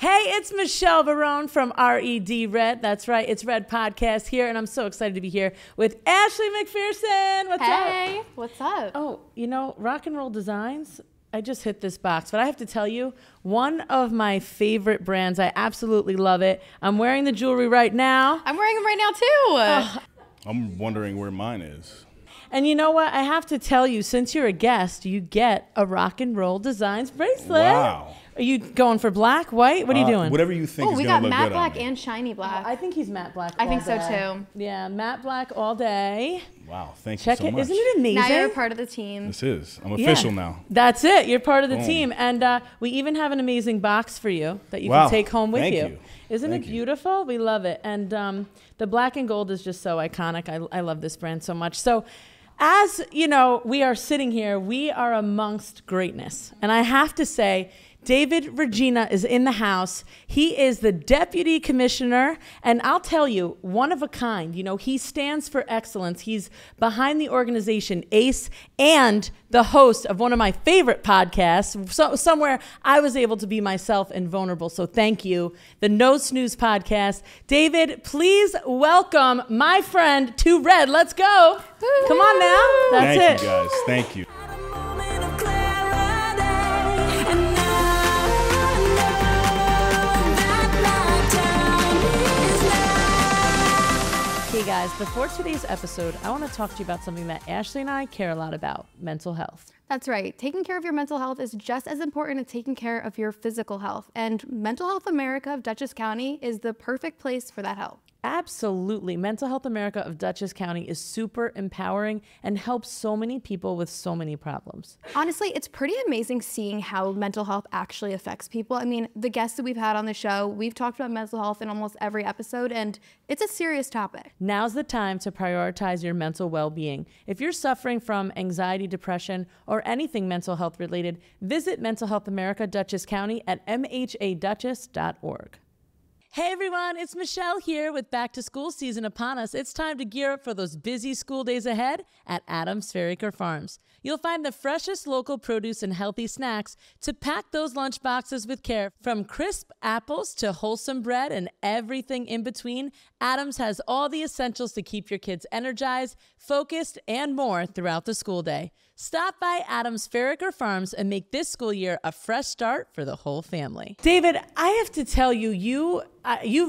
Hey, it's Michelle Barone from RED. That's right, it's Red Podcast here, and I'm so excited to be here with Ashley McPherson. What's up? Hey, what's up? Oh, you know, Rock and Roll Designs, I just hit this box, but I have to tell you, one of my favorite brands. I absolutely love it. I'm wearing the jewelry right now. I'm wearing them right now, too. I'm wondering where mine is. And you know what? I have to tell you, since you're a guest, you get a Rock and Roll Designs bracelet. Wow. Are you going for black, white? What are you doing? Whatever you think Oh, is we going got to look matte good on black me. and shiny black. I think he's matte black. I think so, day. too. Yeah, matte black all day. Wow, thank Check you so it. much. Isn't it amazing? Now you're a part of the team. This is. I'm official now. That's it. You're part of the Boom. team. And we even have an amazing box for you that you Wow. can take home with Thank you. you. Isn't Thank it you. beautiful? We love it. And the black and gold is just so iconic. I love this brand so much. So as you know, we are sitting here, we are amongst greatness. And I have to say, David Reggina is in the house. He is the deputy commissioner, and I'll tell you, one of a kind. You know, he stands for excellence. He's behind the organization ACE and the host of one of my favorite podcasts, somewhere I was able to be myself and vulnerable. So thank you, the No Snooze Podcast. David, please welcome my friend to Red. Let's go. Come on now. That's Thank it. you, guys. Thank you. Hey guys, before today's episode, I want to talk to you about something that Ashley and I care a lot about, mental health. That's right. Taking care of your mental health is just as important as taking care of your physical health. And Mental Health America of Dutchess County is the perfect place for that help. Absolutely. Mental Health America of Dutchess County is super empowering and helps so many people with so many problems. Honestly, it's pretty amazing seeing how mental health actually affects people. I mean, the guests that we've had on the show, we've talked about mental health in almost every episode, and it's a serious topic. Now's the time to prioritize your mental well-being. If you're suffering from anxiety, depression, or anything mental health related, visit Mental Health America Dutchess County at mhadutchess.org. Hey everyone, it's Michelle here with back to school season upon us. It's time to gear up for those busy school days ahead at Adams Fairacre Farms. You'll find the freshest local produce and healthy snacks to pack those lunch boxes with care. From crisp apples to wholesome bread and everything in between, Adams has all the essentials to keep your kids energized, focused, and more throughout the school day. Stop by Adams Fairacre Farms and make this school year a fresh start for the whole family. David, I have to tell you, you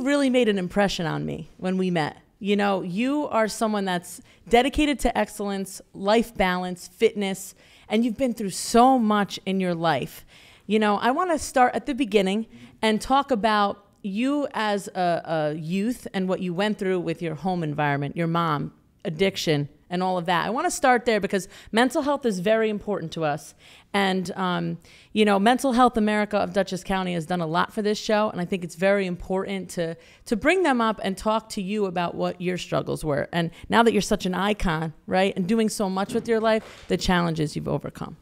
really made an impression on me when we met. You know, you are someone that's dedicated to excellence, life balance, fitness, and you've been through so much in your life. You know, I want to start at the beginning and talk about you as a youth and what you went through with your home environment, your mom, addiction, and all of that. I want to start there because mental health is very important to us. And, you know, Mental Health America of Dutchess County has done a lot for this show, and I think it's very important to bring them up and talk to you about what your struggles were. And now that you're such an icon, right, and doing so much with your life, the challenges you've overcome.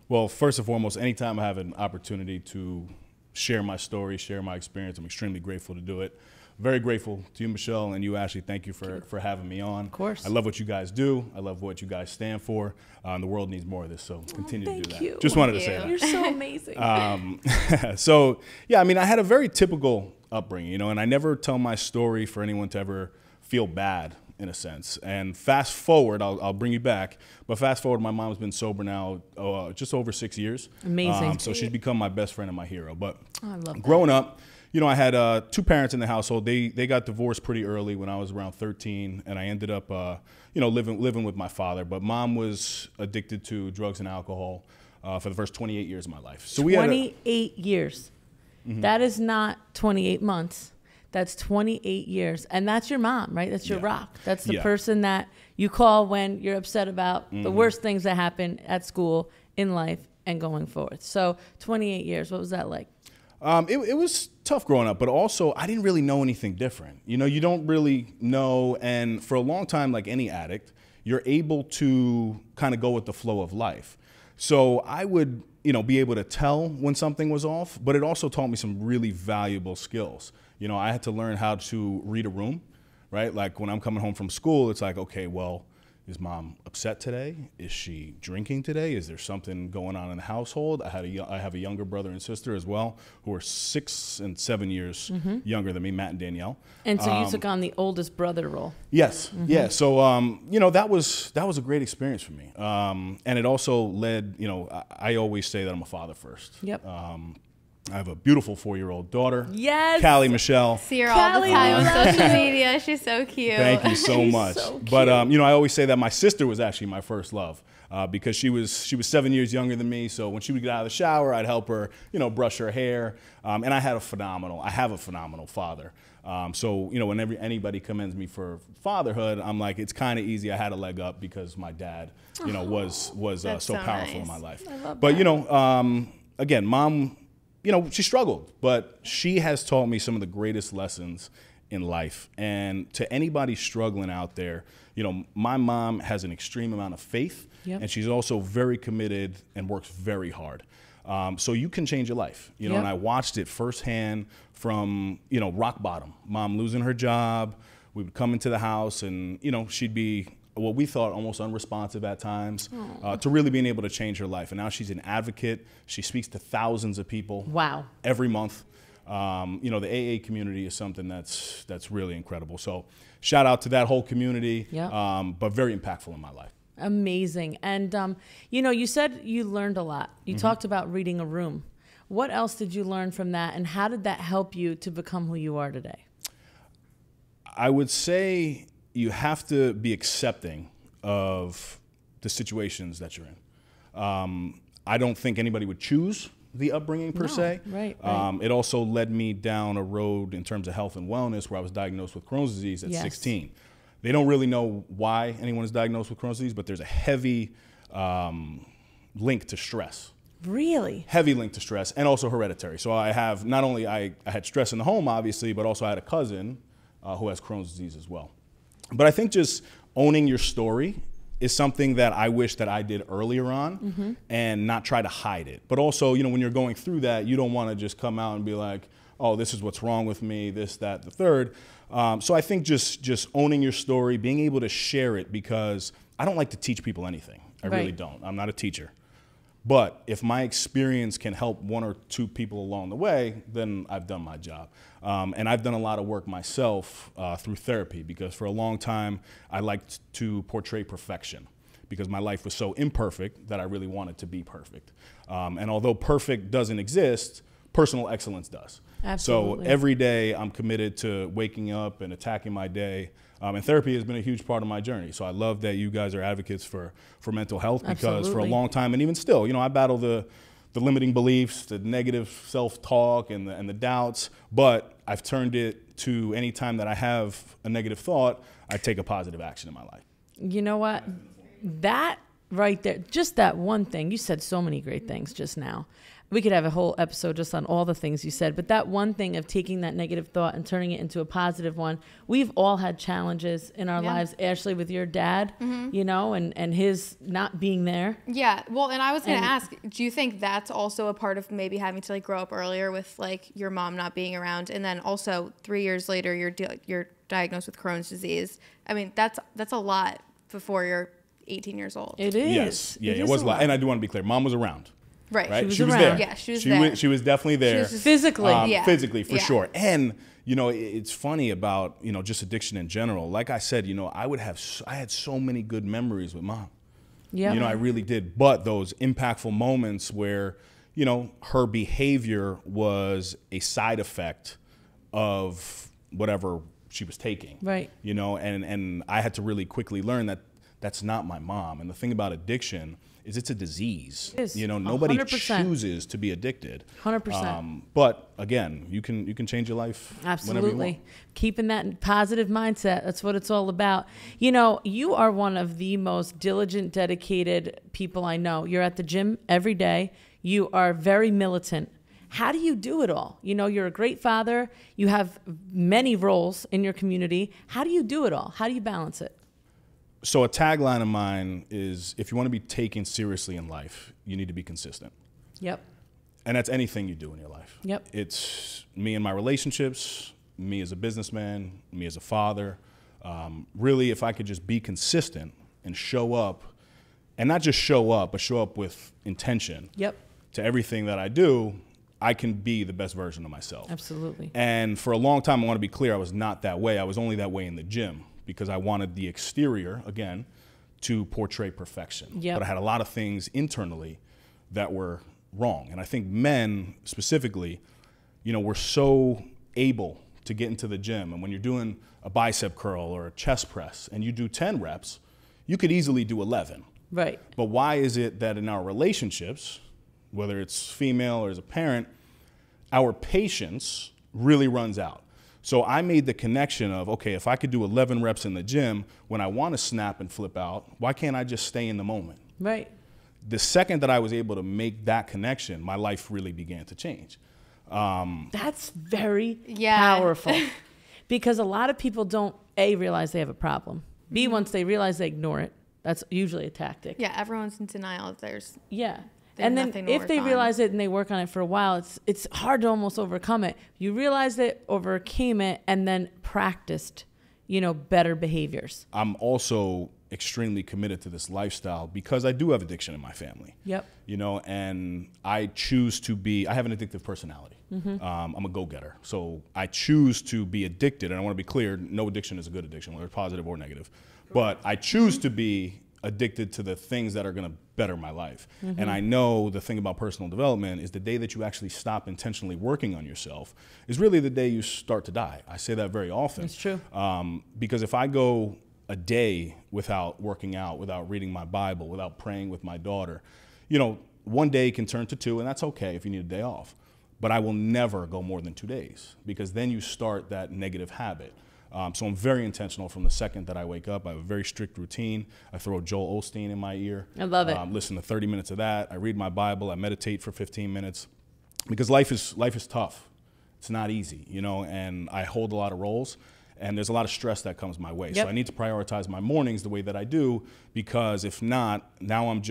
Well, first and foremost, anytime I have an opportunity to share my story, share my experience, I'm extremely grateful to do it. Very grateful to you, Michelle, and you, Ashley. Thank you for having me on. Of course. I love what you guys do. I love what you guys stand for. And the world needs more of this, so continue to do that. you. Just wanted to say that. You're so amazing. So, yeah, I mean, I had a very typical upbringing, you know, and I never tell my story for anyone to ever feel bad, in a sense. And fast forward, I'll bring you back, but fast forward, my mom's been sober now just over 6 years. Amazing. So she's become my best friend and my hero. But I love that. growing up, you know, I had two parents in the household. They got divorced pretty early when I was around 13, and I ended up, you know, living with my father. But mom was addicted to drugs and alcohol for the first 28 years of my life. So 28 years. Mm-hmm. That is not 28 months. That's 28 years. And that's your mom, right? That's your rock. That's the person that you call when you're upset about the worst things that happen at school, in life, and going forward. So 28 years, what was that like? It was tough growing up, but also I didn't really know anything different. You know, you don't really know. And for a long time, like any addict, you're able to kind of go with the flow of life. So I would, you know, be able to tell when something was off, but it also taught me some really valuable skills. You know, I had to learn how to read a room, right? Like when I'm coming home from school, it's like, okay, well, Is mom upset today? Is she drinking today? Is there something going on in the household? I have a younger brother and sister as well, who are 6 and 7 years younger than me, Matt and Danielle. And so you took on the oldest brother role. Yes, yeah. So that was a great experience for me, and it also led. I always say that I'm a father first. Yep. I have a beautiful 4-year-old daughter. Yes. Callie Michelle. See her all the time on social media. She's so cute. Thank you so She's much. so cute. But I always say that my sister was actually my first love, because she was 7 years younger than me. So when she would get out of the shower, I'd help her, brush her hair. And I have a phenomenal father. So whenever anybody commends me for fatherhood, I'm like, it's kind of easy. I had a leg up because my dad, was so powerful in my life. I love But that. again, mom, she struggled, but she has taught me some of the greatest lessons in life. And to anybody struggling out there, my mom has an extreme amount of faith, and she's also very committed and works very hard. So you can change your life, and I watched it firsthand from, rock bottom. Mom losing her job, we would come into the house and, she'd be what we thought almost unresponsive at times, to really being able to change her life. And now she's an advocate. She speaks to thousands of people. Wow. Every month. The AA community is something that's really incredible. So shout out to that whole community, but very impactful in my life. Amazing. And, you said you learned a lot. You talked about reading a room. What else did you learn from that? And how did that help you to become who you are today? I would say you have to be accepting of the situations that you're in. I don't think anybody would choose the upbringing per se. Right. It also led me down a road in terms of health and wellness where I was diagnosed with Crohn's disease at 16. They don't really know why anyone is diagnosed with Crohn's disease, but there's a heavy link to stress. Really? Heavy link to stress and also hereditary. So I have not only I had stress in the home, obviously, but also I had a cousin who has Crohn's disease as well. But I think just owning your story is something that I wish that I did earlier on and not try to hide it. But also, when you're going through that, you don't want to just come out and be like, oh, this is what's wrong with me, this, that, the third. So I think just owning your story, being able to share it, because I don't like to teach people anything. I really don't. I'm not a teacher. But if my experience can help 1 or 2 people along the way, then I've done my job. And I've done a lot of work myself through therapy, because for a long time, I liked to portray perfection, because my life was so imperfect that I really wanted to be perfect. And although perfect doesn't exist, personal excellence does. Absolutely. So every day I'm committed to waking up and attacking my day. And therapy has been a huge part of my journey. So I love that you guys are advocates for mental health, because for a long time, and even still, I battle the limiting beliefs, the negative self-talk and the doubts, but I've turned it to any time that I have a negative thought, I take a positive action in my life. You know what? That right there, just that one thing, you said so many great things just now. We could have a whole episode just on all the things you said, but that one thing of taking that negative thought and turning it into a positive one, we've all had challenges in our lives. Ashley, with your dad, and his not being there. Yeah. Well, and I was going to ask, do you think that's also a part of maybe having to grow up earlier with your mom not being around, and then also 3 years later you're diagnosed with Crohn's disease? I mean, that's a lot before you're 18 years old. Yes. It is. Yeah, it was a lot. And I do want to be clear, mom was around. Right. She was there. Yeah, she was there. She was definitely there. She was physically. Physically, for sure. And, it's funny about, just addiction in general. Like I said, I had so many good memories with mom. Yeah. I really did. But those impactful moments where, her behavior was a side effect of whatever she was taking. Right. And I had to really quickly learn that that's not my mom. And the thing about addiction is it's a disease. It is. Nobody 100%. chooses to be addicted. 100%. But again, you can change your life. Whenever you want. Keeping that positive mindset. That's what it's all about. You are one of the most diligent, dedicated people I know. You're at the gym every day. You are very militant. How do you do it all? You're a great father. You have many roles in your community. How do you do it all? How do you balance it? So a tagline of mine is, if you want to be taken seriously in life, you need to be consistent. Yep. And that's anything you do in your life. Yep. It's me and my relationships, me as a businessman, me as a father. Really, if I could just be consistent and show up, and not just show up, but show up with intention to everything that I do, I can be the best version of myself. Absolutely. And for a long time, I want to be clear, I was not that way. I was only that way in the gym because I wanted the exterior, again, to portray perfection. But I had a lot of things internally that were wrong. And I think men specifically, you know, we're so able to get into the gym. And when you're doing a bicep curl or a chest press and you do 10 reps, you could easily do 11. Right. But why is it that in our relationships, whether it's female or as a parent, our patience really runs out? So I made the connection of, okay, if I could do 11 reps in the gym, when I want to snap and flip out, why can't I just stay in the moment? Right. The second that I was able to make that connection, my life really began to change. That's very powerful because a lot of people don't, A, realize they have a problem. B, once they realize they ignore it. That's usually a tactic. Yeah, everyone's in denial if there's and then if they realize it and they work on it for a while, it's hard to almost overcome it. You realized it, overcame it, and then practiced, you know, better behaviors. I'm also extremely committed to this lifestyle because I do have addiction in my family. You know, and I choose to be, I have an addictive personality. I'm a go-getter. So I choose to be addicted, and I want to be clear, no addiction is a good addiction, whether it's positive or negative. But I choose to be addicted to the things that are going to better my life. And I know the thing about personal development is the day that you actually stop intentionally working on yourself is really the day you start to die. I say that very often. It's true. Because if I go a day without working out, without reading my Bible, without praying with my daughter, you know, one day can turn to two, and that's okay if you need a day off. But I will never go more than 2 days because then you start that negative habit. So I'm very intentional from the second that I wake up. I have a very strict routine. I throw Joel Osteen in my ear. I love it. Listen to 30 minutes of that. I read my Bible. I meditate for 15 minutes because life is tough. It's not easy, you know, and I hold a lot of roles. And there's a lot of stress that comes my way. So I need to prioritize my mornings the way that I do because if not, now I'm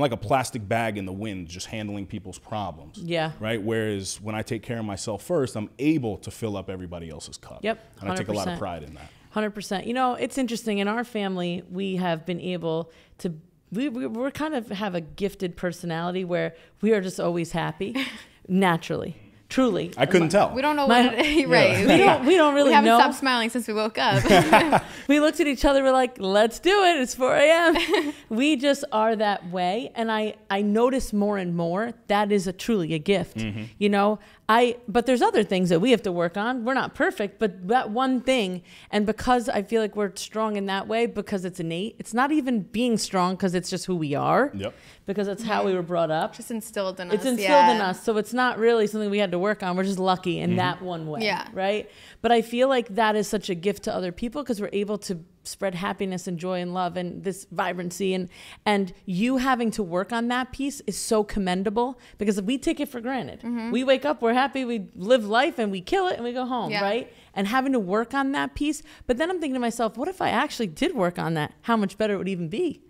like a plastic bag in the wind just handling people's problems. Right? Whereas when I take care of myself first, I'm able to fill up everybody else's cup. 100%. And I take a lot of pride in that. 100%. You know, it's interesting. In our family, we have been able to, we're kind of have a gifted personality where we are just always happy, naturally. Truly. I couldn't tell. We don't know what it is. Right. We don't really know. We haven't stopped smiling since we woke up. We looked at each other, we're like, let's do it. It's 4 a.m. We just are that way. And I notice more and more that is truly a gift. You know, but there's other things that we have to work on. We're not perfect, but that one thing, and because I feel like we're strong in that way, because it's innate, it's not even being strong because it's just who we are. Because it's how we were brought up. Just instilled in us. It's instilled in us. So it's not really something we had to work on. We're just lucky in that one way. Right? But I feel like that is such a gift to other people because we're able to spread happiness and joy and love and this vibrancy. And you having to work on that piece is so commendable because we take it for granted. We wake up, we're happy, we live life and we kill it and we go home, right? And having to work on that piece. But then I'm thinking to myself, what if I actually did work on that? How much better it would even be?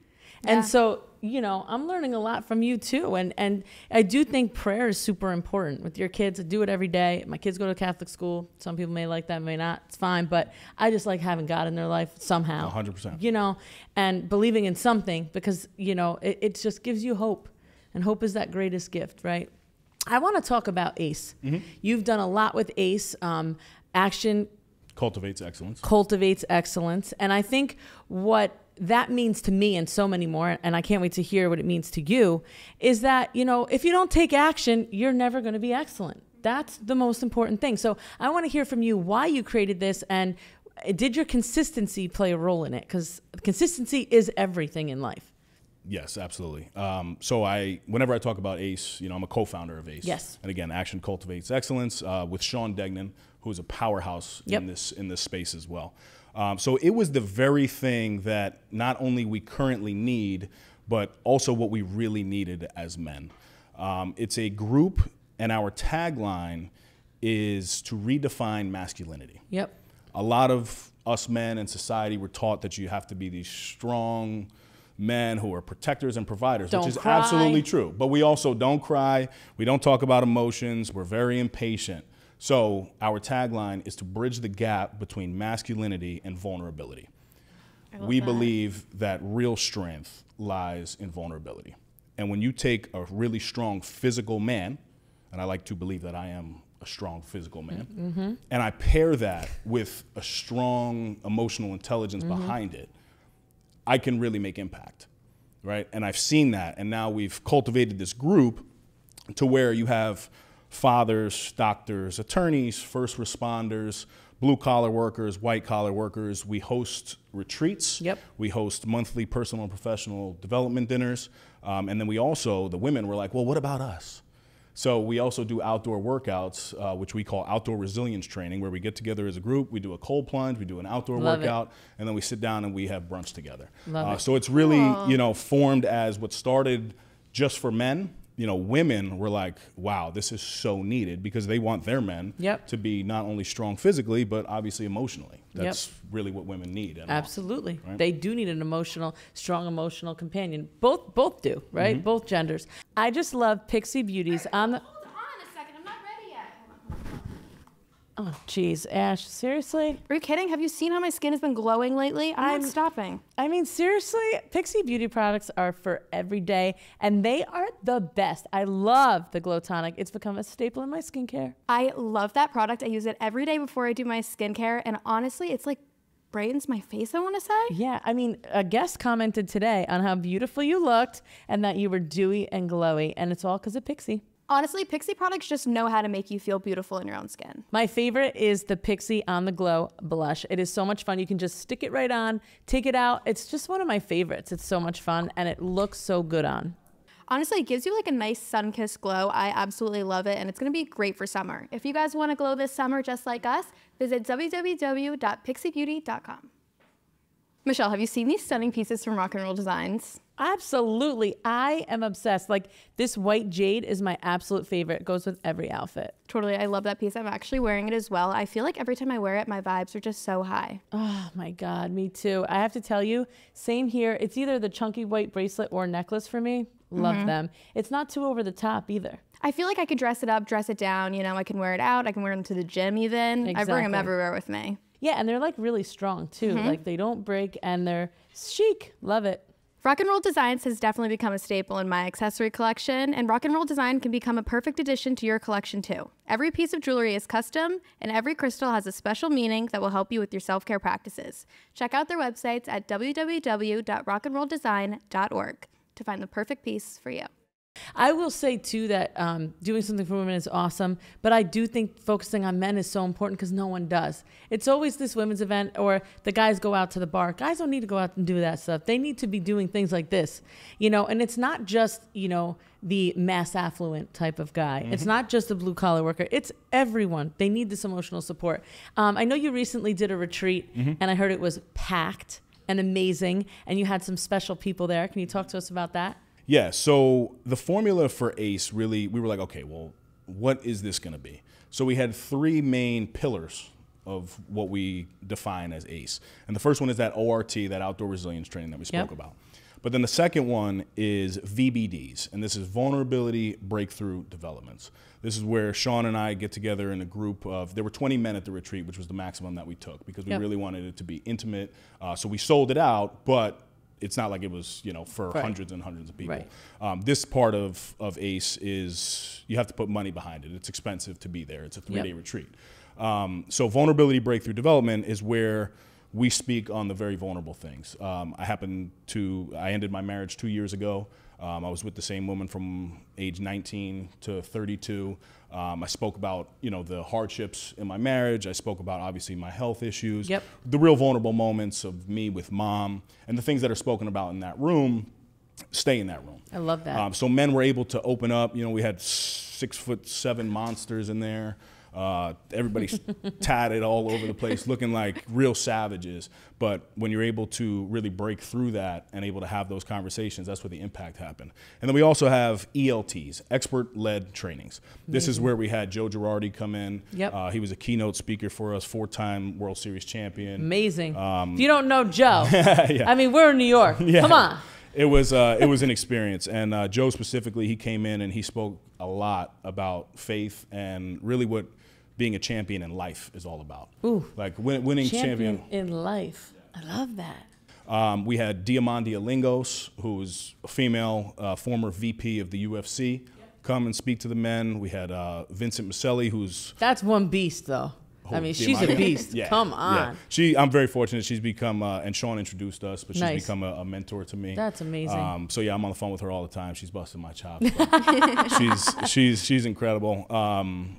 And so, you know, I'm learning a lot from you too. And I do think prayer is super important with your kids. I do it every day. My kids go to Catholic school. Some people may like that, may not. It's fine. But I just like having God in their life somehow. 100%. You know, and believing in something because, you know, it just gives you hope. And hope is that greatest gift, right? I want to talk about ACE. You've done a lot with ACE. Action Cultivates Excellence. Cultivates Excellence. And I think what that means to me and so many more, and I can't wait to hear what it means to you, is that, you know, if you don't take action, you're never going to be excellent. That's the most important thing. So I want to hear from you why you created this and did your consistency play a role in it? Because consistency is everything in life. Yes, absolutely. So whenever I talk about ACE, you know, I'm a co-founder of ACE. Yes. And again, Action Cultivates Excellence with Sean Degnan, who is a powerhouse in this space as well. So it was the very thing that not only we currently need, but also what we really needed as men. It's a group, and our tagline is to redefine masculinity. A lot of us men in society were taught that you have to be these strong men who are protectors and providers, which is absolutely true. But we also don't cry. We don't talk about emotions. We're very impatient. So our tagline is to bridge the gap between masculinity and vulnerability. we believe that real strength lies in vulnerability. And when you take a really strong physical man, and I like to believe that I am a strong physical man, and I pair that with a strong emotional intelligence behind it, I can really make impact, right? And I've seen that, and now we've cultivated this group to where you have fathers, doctors, attorneys, first responders, blue-collar workers, white-collar workers. We host retreats. Yep. We host monthly personal and professional development dinners. And then we also, the women were like, well, what about us? So we also do outdoor workouts, which we call outdoor resilience training, where we get together as a group, we do a cold plunge, we do an outdoor workout, and then we sit down and we have brunch together. So it's really, you know, formed as what started just for men. You know, women were like, wow, this is so needed, because they want their men to be not only strong physically, but obviously emotionally. That's really what women need. Absolutely. Right? They do need an strong emotional companion. Both do, right? Both genders. I just love Pixie Beauties on the... Hold on a second. I'm not ready yet. Oh, geez, Ash, seriously? Are you kidding? Have you seen how my skin has been glowing lately? I'm not stopping. I mean, seriously, Pixie Beauty products are for every day, and they are the best. I love the Glow Tonic. It's become a staple in my skincare. I love that product. I use it every day before I do my skincare, and honestly, it's like brightens my face, I want to say. Yeah, I mean, a guest commented today on how beautiful you looked and that you were dewy and glowy, and it's all because of Pixie. Honestly, Pixie products just know how to make you feel beautiful in your own skin. My favorite is the Pixie On The Glow blush. It is so much fun. You can just stick it right on, take it out. It's just one of my favorites. It's so much fun, and it looks so good on. Honestly, it gives you like a nice sun-kissed glow. I absolutely love it, and it's going to be great for summer. If you guys want to glow this summer just like us, visit www.pixiebeauty.com. Michelle, have you seen these stunning pieces from Rock and Roll Designs? Absolutely. I am obsessed. Like, this white jade is my absolute favorite. It goes with every outfit. Totally. I love that piece. I'm actually wearing it as well. I feel like every time I wear it, my vibes are just so high. Oh my God, me too. I have to tell you, same here. It's either the chunky white bracelet or necklace for me. Love them. It's not too over the top either. I feel like I could dress it up, dress it down. You know, I can wear it out. I can wear them to the gym even. Exactly. I bring them everywhere with me. Yeah, and they're like really strong too. Like, they don't break, and they're chic. Love it. Rock and Roll Designs has definitely become a staple in my accessory collection, and Rock and Roll Design can become a perfect addition to your collection too. Every piece of jewelry is custom, and every crystal has a special meaning that will help you with your self-care practices. Check out their websites at www.rockandrolldesign.org to find the perfect piece for you. I will say too that doing something for women is awesome, but I do think focusing on men is so important because no one does. It's always this women's event, or the guys go out to the bar. Guys don't need to go out and do that stuff. They need to be doing things like this, you know, and it's not just, you know, the mass affluent type of guy. It's not just the blue collar worker. It's everyone. They need this emotional support. I know you recently did a retreat and I heard it was packed and amazing, and you had some special people there. Can you talk to us about that? Yeah, so the formula for ACE really, we were like, okay, well, what is this going to be? So we had three main pillars of what we define as ACE. And the first one is that ORT, that outdoor resilience training that we spoke about. But then the second one is VBDs, and this is vulnerability breakthrough developments. This is where Sean and I get together in a group of, there were 20 men at the retreat, which was the maximum that we took, because we really wanted it to be intimate. So we sold it out, but it's not like it was, you know, for hundreds and hundreds of people. This part of ACE is, you have to put money behind it. It's expensive to be there. It's a 3-day retreat. So vulnerability breakthrough development is where we speak on the very vulnerable things. I ended my marriage 2 years ago. I was with the same woman from age 19 to 32. I spoke about, you know, the hardships in my marriage. I spoke about, obviously, my health issues, the real vulnerable moments of me with mom, and the things that are spoken about in that room stay in that room. I love that. So men were able to open up. You know, we had 6'7" monsters in there. Everybody's tatted all over the place, looking like real savages. But when you're able to really break through that and able to have those conversations, that's where the impact happened. And then we also have ELTs, expert-led trainings. This is where we had Joe Girardi come in. He was a keynote speaker for us, 4-time World Series champion. Amazing. If you don't know Joe, I mean, we're in New York. Come on. It was an experience, and Joe specifically, he came in and he spoke a lot about faith and really what being a champion in life is all about. Ooh, like winning champion in life. I love that. We had Diamandis Lingos, who is a female former VP of the UFC, come and speak to the men. We had Vincent Maselli, who's... That's one beast, though. I mean, she's a beast. Yeah. Come on. Yeah. I'm very fortunate. She's become, and Sean introduced us, but she's become a mentor to me. That's amazing. So yeah, I'm on the phone with her all the time. She's busting my chops. she's incredible.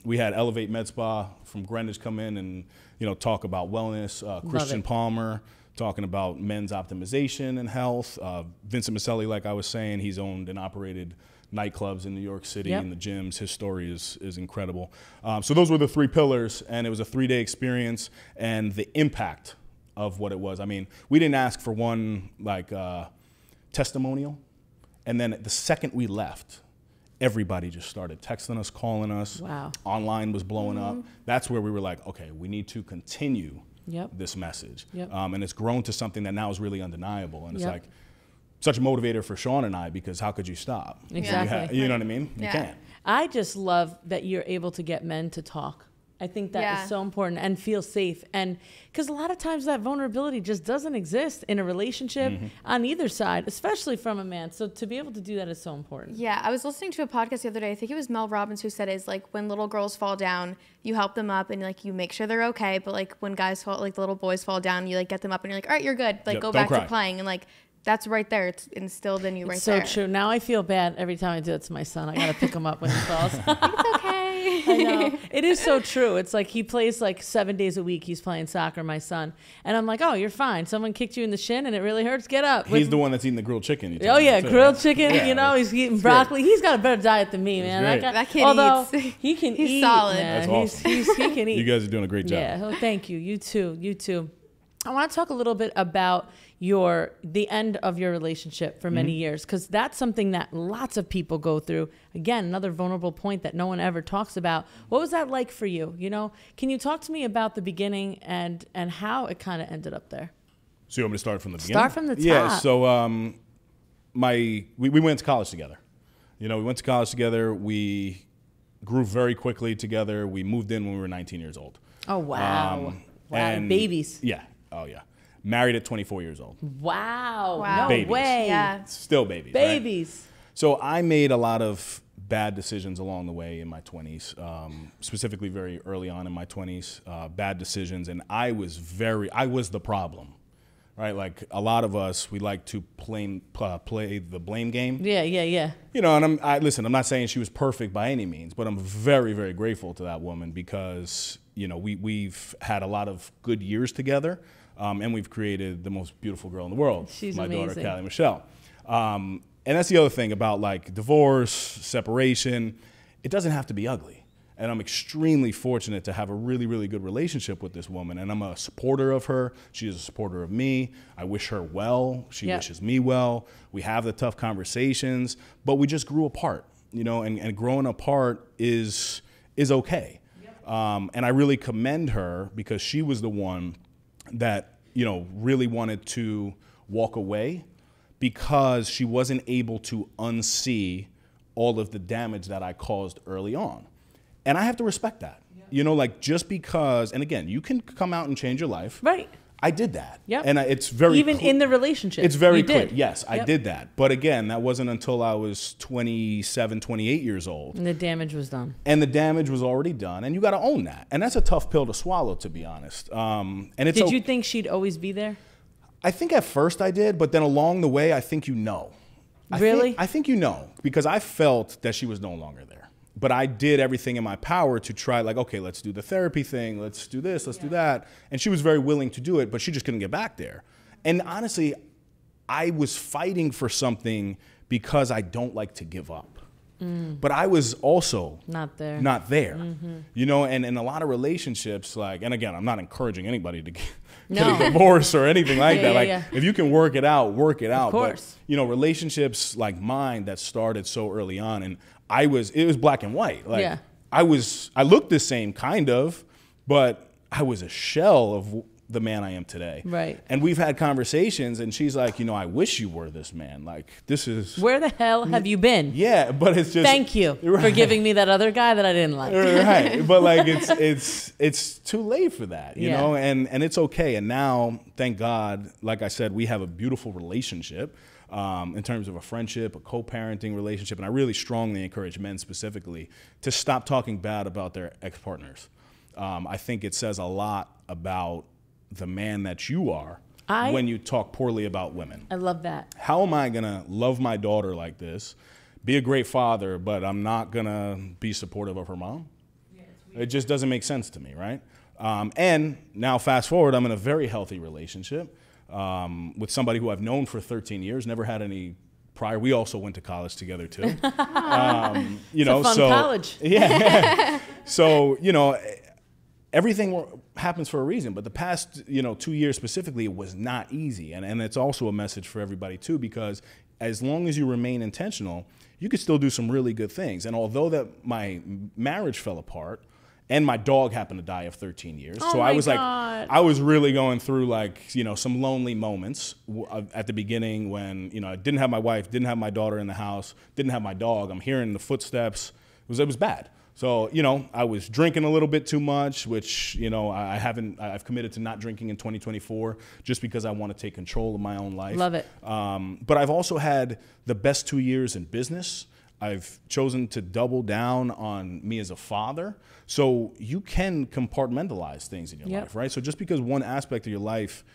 We had Elevate Med Spa from Greenwich come in and talk about wellness. Christian Palmer talking about men's optimization and health. Vincent Maselli, like I was saying, he's owned and operated nightclubs in New York City and the gyms. His story is incredible. So those were the 3 pillars, and it was a 3-day experience, and the impact of what it was. I mean, we didn't ask for one testimonial, and then the second we left, everybody just started texting us, calling us. Wow. Online was blowing up. That's where we were like, okay, we need to continue this message. And it's grown to something that now is really undeniable, and it's like such a motivator for Sean and I, because how could you stop? Exactly. You know what I mean? You can't. I just love that you're able to get men to talk. I think that is so important, and feel safe. And because a lot of times that vulnerability just doesn't exist in a relationship on either side, especially from a man. So to be able to do that is so important. Yeah, I was listening to a podcast the other day. I think it was Mel Robbins who said is like, when little girls fall down, you help them up and like you make sure they're okay. But like when guys fall, like the little boys fall down, you like get them up and you're like, all right, you're good. Like go back to playing. And like, that's right there. It's instilled in you right there. So true. Now I feel bad every time I do it to my son. I got to pick him up when he falls. It's okay. I know. It is so true. It's like he plays like 7 days a week. He's playing soccer, my son. And I'm like, oh, you're fine. Someone kicked you in the shin and it really hurts. Get up. He's the one that's eating the grilled chicken. Oh, yeah. Grilled chicken. He's eating broccoli. He's got a better diet than me, man. That kid eats. He can eat. He's solid. Man. That's awesome. He can eat. You guys are doing a great job. Yeah. Oh, thank you. You too. You too. I want to talk a little bit about the end of your relationship for many years, because that's something that lots of people go through. Again, another vulnerable point that no one ever talks about. What was that like for you? Can you talk to me about the beginning and how it kind of ended up there? So you want me to start from the beginning? Start from the top. Yeah. So we went to college together. We went to college together. We grew very quickly together. We moved in when we were 19 years old. Oh wow! And babies. Yeah. Oh yeah. Married at 24 years old. Wow. No babies. way. Yeah. Still babies. Babies. Right? So I made a lot of bad decisions along the way in my 20s, specifically very early on in my 20s, bad decisions. And I was the problem, right? Like a lot of us, we like to play the blame game. Yeah. And I'm not saying she was perfect by any means, but I'm very, very grateful to that woman because, we've had a lot of good years together. And we've created the most beautiful girl in the world. She's my amazing. daughter, Callie Michelle. And that's the other thing about like divorce, separation. It doesn't have to be ugly. And I'm extremely fortunate to have a really, really good relationship with this woman. And I'm a supporter of her. She is a supporter of me. I wish her well. She wishes me well. We have the tough conversations, but we just grew apart, and growing apart is okay. And I really commend her because she was the one that, really wanted to walk away because she wasn't able to unsee all of the damage that I caused early on. And I have to respect that. Just because, and again, you can come out and change your life. Right. I did that. Yeah. And it's very even in the relationship. It's very clear. Yes, I did that. But again, that wasn't until I was 27, 28 years old. And the damage was done. And the damage was already done. And you got to own that. And that's a tough pill to swallow, to be honest. Did you think she'd always be there? I think at first I did, but then along the way, I think Really? I think because I felt that she was no longer there. But I did everything in my power to try, like, okay, let's do the therapy thing. Let's do this. Let's do that. And she was very willing to do it, but she just couldn't get back there. And honestly, I was fighting for something because I don't like to give up. But I was also not there. And in a lot of relationships, like, and again, I'm not encouraging anybody to get a divorce or anything like that. If you can work it out, work it out. Of course. But, relationships like mine that started so early on, and it was black and white. Like I looked the same kind of, but I was a shell of the man I am today. Right. And we've had conversations, and she's like, I wish you were this man. Like, this is... Where the hell have you been? Yeah, but it's just... Thank you for giving me that other guy that I didn't like. Right. But like, it's too late for that, you Yeah. know, and it's okay. And now, thank God, like I said, we have a beautiful relationship. In terms of a friendship, a co-parenting relationship. And I really strongly encourage men specifically to stop talking bad about their ex-partners. I think it says a lot about the man that you are when you talk poorly about women. I love that. How am I going to love my daughter like this, be a great father, but I'm not going to be supportive of her mom? Yeah, it just doesn't make sense to me, right? And now fast forward, I'm in a very healthy relationship. With somebody who I've known for 13 years, never had any prior. We also went to college together too. It's a fun college. Yeah. So, everything happens for a reason, but the past, 2 years specifically, it was not easy. And it's also a message for everybody too, because as long as you remain intentional, you could still do some really good things. And although that my marriage fell apart, and my dog happened to die of 13 years. Oh so my I was God. like, I was really going through like, some lonely moments at the beginning when, I didn't have my wife, didn't have my daughter in the house, didn't have my dog. I'm hearing the footsteps. It was bad. So, I was drinking a little bit too much, which, I've committed to not drinking in 2024 just because I want to take control of my own life. Love it. But I've also had the best 2 years in business. I've chosen to double down on me as a father. So you can compartmentalize things in your life, right? So just because one aspect of your life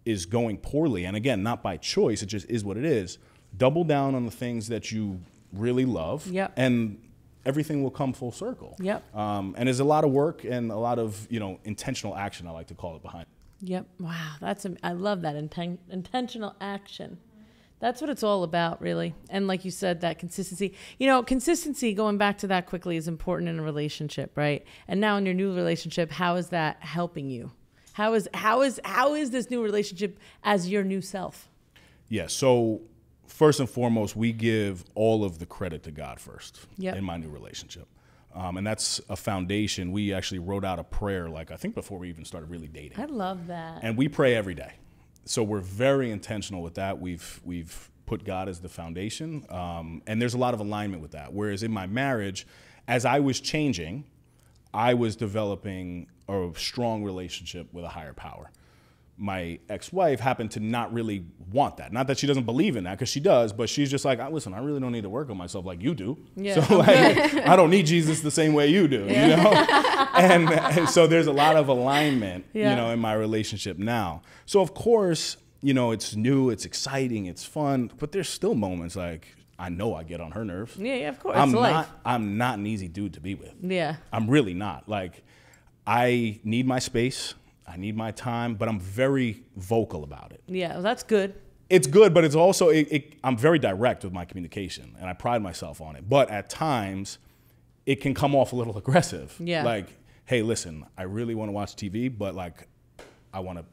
is going poorly, and again, not by choice, it just is what it is, double down on the things that you really love, and everything will come full circle. And there's a lot of work and a lot of, intentional action, I like to call it, behind it. Wow. I love that intentional action. That's what it's all about, really. And like you said, that consistency. Consistency, going back to that quickly, is important in a relationship, right? And now in your new relationship, how is that helping you? How is this new relationship as your new self? Yeah, so first and foremost, we give all of the credit to God first in my new relationship. And that's a foundation. We actually wrote out a prayer, I think before we even started really dating. I love that. And we pray every day. So we're very intentional with that. We've put God as the foundation, and there's a lot of alignment with that. Whereas in my marriage, as I was changing, I was developing a strong relationship with a higher power. My ex-wife happened to not really want that. Not that she doesn't believe in that, because she does, but she's just like, listen, I really don't need to work on myself like you do. Yeah. So I don't need Jesus the same way you do, And so there's a lot of alignment, in my relationship now. So of course, it's new, it's exciting, it's fun, but there's still moments like, I know I get on her nerves. Yeah, of course. I'm not an easy dude to be with. Yeah. I'm really not. I need my space. I need my time, but I'm very vocal about it. Yeah, well, that's good. It's good, but it's also, I'm very direct with my communication, and I pride myself on it. But at times, it can come off a little aggressive. Yeah. Hey, listen, I really want to watch TV, but I want to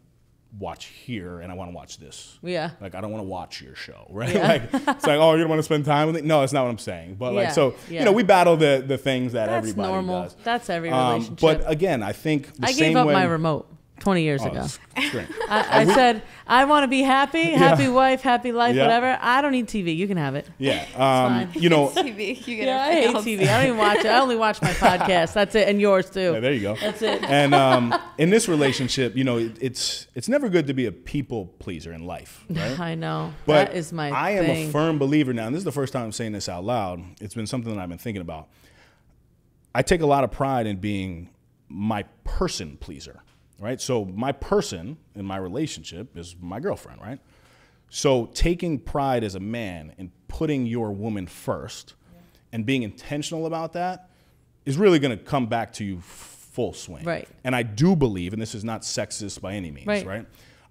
watch here, and I want to watch this. Yeah. I don't want to watch your show, right? Yeah. It's oh, you don't want to spend time with it? No, that's not what I'm saying. But we battle the things that that's everybody normal. does. That's every relationship. But again, I think I gave up my remote 20 years ago. Great. I said, I want to be happy wife, happy life, whatever. I don't need TV. You can have it. Yeah. It's fine. TV. You get I hate TV. I don't even watch it. I only watch my podcast. That's it. And yours too. Yeah, there you go. That's it. And in this relationship, it's never good to be a people pleaser in life, right? I know. But that is my I am thing. a firm believer now, and this is the first time I'm saying this out loud. It's been something that I've been thinking about. I take a lot of pride in being my person pleaser. Right? So my person in my relationship is my girlfriend, right? So taking pride as a man in putting your woman first and being intentional about that is really going to come back to you full swing. Right. And I do believe, and this is not sexist by any means, right?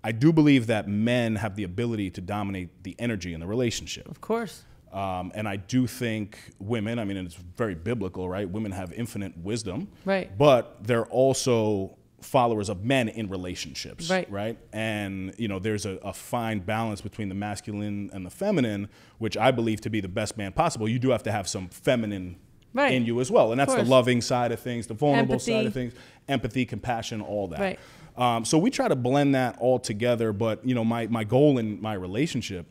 I do believe that men have the ability to dominate the energy in the relationship. Of course. And I do think women, and it's very biblical, right? Women have infinite wisdom. Right. But they're also followers of men in relationships, right? And there's a fine balance between the masculine and the feminine, which I believe to be the best man possible. You do have to have some feminine in you as well. And that's the loving side of things, the vulnerable side of things, empathy, compassion, all that. Right. So we try to blend that all together. But, you know, my goal in my relationship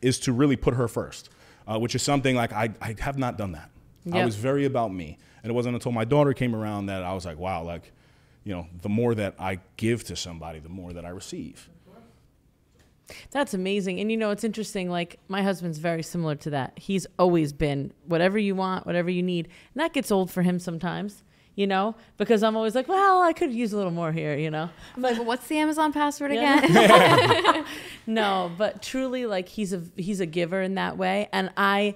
is to really put her first, which is something like I have not done that. Yep. I was very about me. And it wasn't until my daughter came around that I was like, wow, like, you know, the more that I give to somebody, the more that I receive. That's amazing. And, you know, it's interesting. Like, my husband's very similar to that. He's always been whatever you want, whatever you need. And that gets old for him sometimes, you know, because I'm always like, well, I could use a little more here, you know. I'm like, well, what's the Amazon password again? No, but truly, like, he's a giver in that way. And I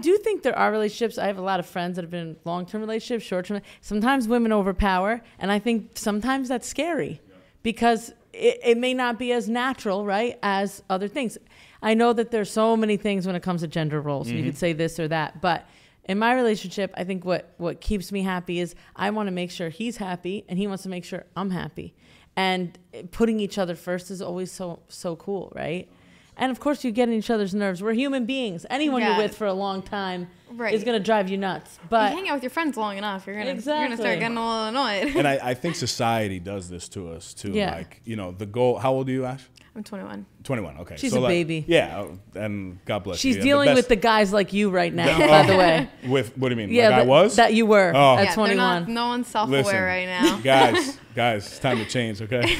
do think there are relationships. I have a lot of friends that have been in long-term relationships, short-term. Sometimes women overpower. And I think sometimes that's scary because it may not be as natural, right, as other things. I know that there's so many things when it comes to gender roles. Mm-hmm. You could say this or that. But in my relationship, I think what keeps me happy is I want to make sure he's happy and he wants to make sure I'm happy. And putting each other first is always so cool, right? And of course, you get in each other's nerves. We're human beings. Anyone you're with for a long time is going to drive you nuts. But you hang out with your friends long enough, you're gonna start getting a little annoyed. And I think society does this to us too. Yeah. Like, you know, the goal. How old are you, Ash? I'm 21. 21. Okay. She's a baby. Yeah, and God bless you. She's dealing with the guys like you right now, by the way. With what do you mean? Yeah, like I was. That you were at 21. No one's self-aware right now. guys, it's time to change. Okay.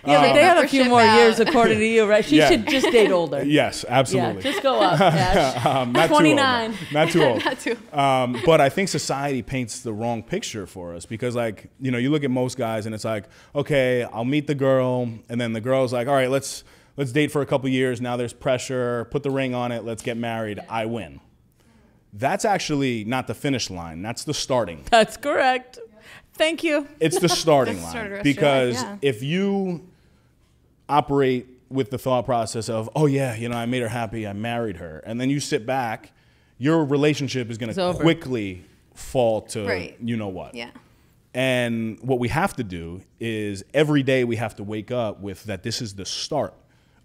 Yeah, but they have a few more years, according to you, right? She should just date older. Yes, absolutely. Yeah, just go up, Ash. Not 29. Not too old. Not too. But I think society paints the wrong picture for us because, like, you know, you look at most guys and it's like, okay, I'll meet the girl, and then the girl's like, all right, let's date for a couple years. Now there's pressure. Put the ring on it. Let's get married. I win. That's actually not the finish line. That's the starting. That's correct. Thank you. It's the starting line. Because if you operate with the thought process of, oh, yeah, you know, I made her happy, I married her, and then you sit back, your relationship is going to quickly fall to you know what. Yeah. And what we have to do is every day we have to wake up with that this is the start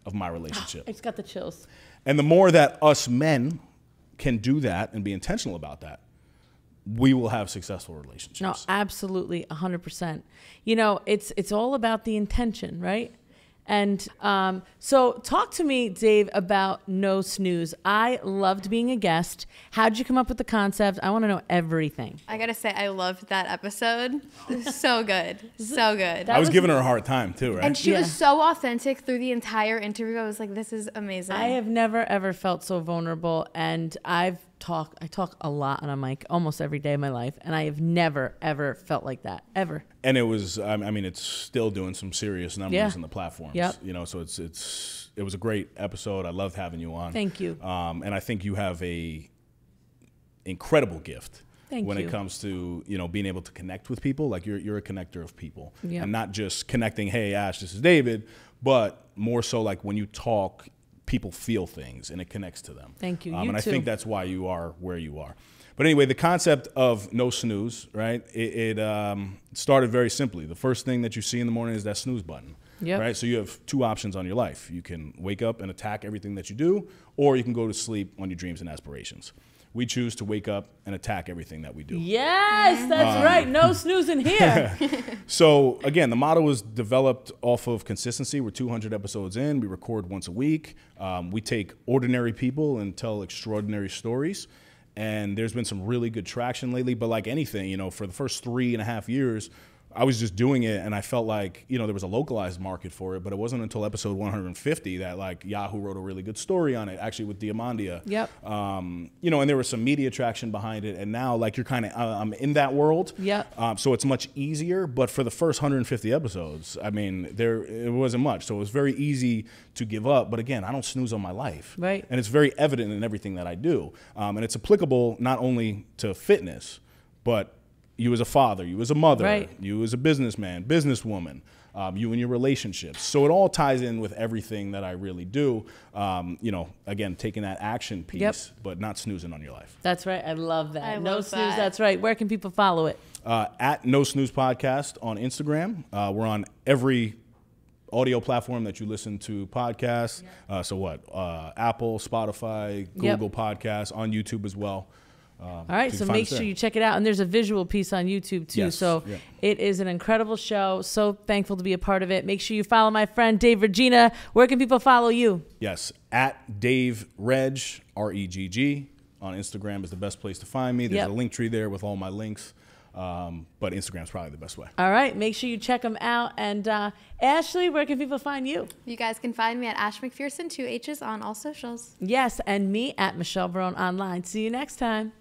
of my relationship. I just got the chills. And the more that us men can do that and be intentional about that, we will have successful relationships. No, absolutely, 100%. You know, it's all about the intention, right? And so talk to me, Dave, about No Snooze. I loved being a guest. How did you come up with the concept? I want to know everything. I got to say, I loved that episode. So good. So good. I was giving her a hard time too, right? And she was so authentic through the entire interview. I was like, this is amazing. I have never, ever felt so vulnerable. And I talk a lot on a mic almost every day of my life. And I have never, ever felt like that, ever. And it was, I mean, it's still doing some serious numbers on the platforms. Yep. You know, so it was a great episode. I loved having you on. Thank you. And I think you have a incredible gift when it comes to, you know, being able to connect with people. Like you're a connector of people. Yep. And not just connecting, hey, Ash, this is David, but more so like when you talk, people feel things and it connects to them. Thank you. And I think that's why you are where you are. But anyway, the concept of No Snooze, right? It started very simply. The first thing that you see in the morning is that snooze button, right? So you have two options on your life. You can wake up and attack everything that you do, or you can go to sleep on your dreams and aspirations. We choose to wake up and attack everything that we do. Yes, that's right. No snoozing here. So again, the motto was developed off of consistency. We're 200 episodes in. We record once a week. We take ordinary people and tell extraordinary stories. And there's been some really good traction lately. But like anything, you know, for the first 3.5 years, I was just doing it, and I felt like, you know, there was a localized market for it, but it wasn't until episode 150 that like Yahoo wrote a really good story on it, actually with Diamandia. Yep. You know, and there was some media traction behind it, and now like you're kind of I'm in that world. Yep. So it's much easier. But for the first 150 episodes, I mean, it wasn't much, so it was very easy to give up. But again, I don't snooze on my life, right? And it's very evident in everything that I do, and it's applicable not only to fitness, but you as a father, you as a mother, you as a businessman, businesswoman, you and your relationships. So it all ties in with everything that I really do. You know, again, taking that action piece, but not snoozing on your life. That's right. I love that. No Snooze. That's right. Where can people follow it? At No Snooze Podcast on Instagram. We're on every audio platform that you listen to podcasts. So Apple, Spotify, Google Podcasts, on YouTube as well. All right, so make sure you check it out. And there's a visual piece on YouTube, too. Yes, so it is an incredible show. So thankful to be a part of it. Make sure you follow my friend Dave Reggina. Where can people follow you? Yes, at Dave Reg, R-E-G-G. On Instagram is the best place to find me. There's a link tree there with all my links. But Instagram's probably the best way. All right, make sure you check them out. And Ashley, where can people find you? You guys can find me at Ash McPherson, 2 H's on all socials. Yes, and me at Michelle Barone Online. See you next time.